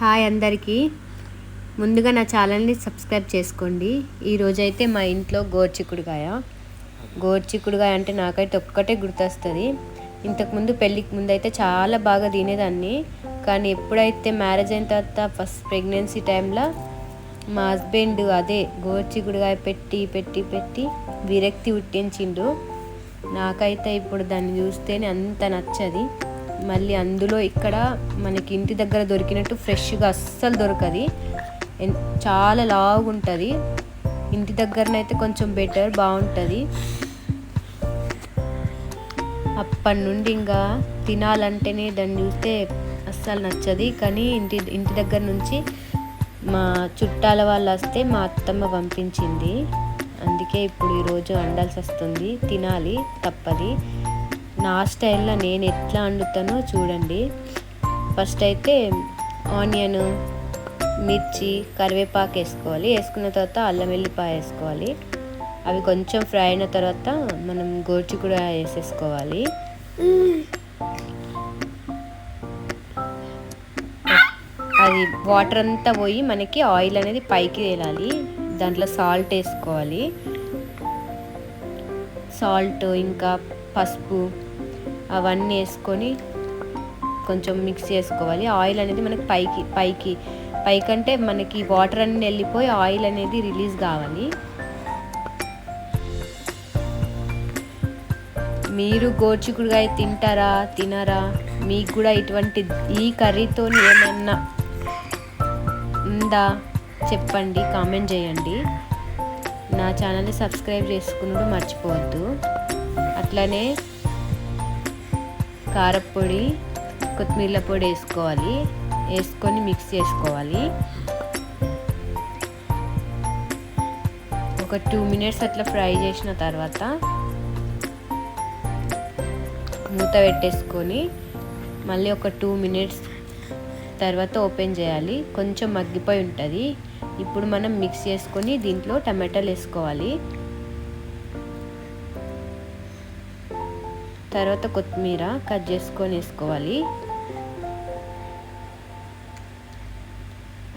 Hi అందరికీ. ముందుగా నా ఛానల్ని సబ్స్క్రైబ్ చేసుకోండి. ఈరోజైతే మా ఇంట్లో గోరుచిక్కుడుకాయ అంటే నాకైతే ఒక్కటే గుర్తొస్తుంది. ఇంతకుముందు పెళ్ళికి ముందైతే చాలా బాగా తినేదాన్ని. కానీ ఎప్పుడైతే మ్యారేజ్ అయిన తర్వాత ఫస్ట్ ప్రెగ్నెన్సీ టైంలో మా హస్బెండ్ అదే గోరుచిక్కుడుకాయ పెట్టి పెట్టి పెట్టి విరక్తి పుట్టించిండు. నాకైతే ఇప్పుడు దాన్ని చూస్తేనే అంత నచ్చది. మళ్ళీ అందులో ఇక్కడ మనకి ఇంటి దగ్గర దొరికినట్టు ఫ్రెష్గా అస్సలు దొరకది, చాలా లావుగా ఉంటుంది. ఇంటి దగ్గరనైతే కొంచెం బెటర్, బాగుంటుంది. అప్పటి నుండి ఇంకా తినాలంటేనే దాన్ని చూస్తే అస్సలు నచ్చది. కానీ ఇంటి దగ్గర నుంచి మా చుట్టాల వాళ్ళు వస్తే మా అత్తమ్మ పంపించింది. అందుకే ఇప్పుడు ఈరోజు వండాల్సి వస్తుంది. తినాలి, తప్పది. నా స్టైల్లో నేను ఎట్లా వండుతానో చూడండి. ఫస్ట్ అయితే ఆనియన్, మిర్చి, కరివేపాకు వేసుకోవాలి. వేసుకున్న తర్వాత అల్లం వెల్లిపాయ వేసుకోవాలి. అవి కొంచెం ఫ్రై అయిన తర్వాత మనం గోరుచిక్కుడుకాయ వేసేసుకోవాలి. అది వాటర్ అంతా పోయి మనకి ఆయిల్ అనేది పైకి తేలాలి. దాంట్లో సాల్ట్ వేసుకోవాలి. సాల్ట్ ఇంకా పసుపు అవన్నీ వేసుకొని కొంచెం మిక్స్ చేసుకోవాలి. ఆయిల్ అనేది మనకి పైకంటే మనకి వాటర్ అన్నీ వెళ్ళిపోయి ఆయిల్ అనేది రిలీజ్ కావాలి. మీరు గోరుచిక్కుడుకాయ తింటారా, తినరా? మీకు కూడా ఇటువంటి ఈ కర్రీతో ఏమన్నా ఉందా చెప్పండి, కామెంట్ చేయండి. నా ఛానల్ని సబ్స్క్రైబ్ చేసుకున్నప్పుడు మర్చిపోవద్దు. అట్లనే కారపొడి, కొత్తిమీర పొడి వేసుకొని మిక్స్ చేసుకోవాలి. ఒక 2 minutes అట్లా ఫ్రై చేసిన తర్వాత మూత పెట్టేసుకొని మళ్ళీ ఒక 2 minutes తర్వాత ఓపెన్ చేయాలి. కొంచెం మగ్గిపోయి ఉంటుంది. ఇప్పుడు మనం మిక్స్ చేసుకొని దీంట్లో టమాటాలు వేసుకోవాలి. తర్వాత కొత్తిమీర కట్ చేసుకొని వేసుకోవాలి.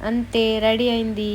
అంతే, రెడీ అయింది.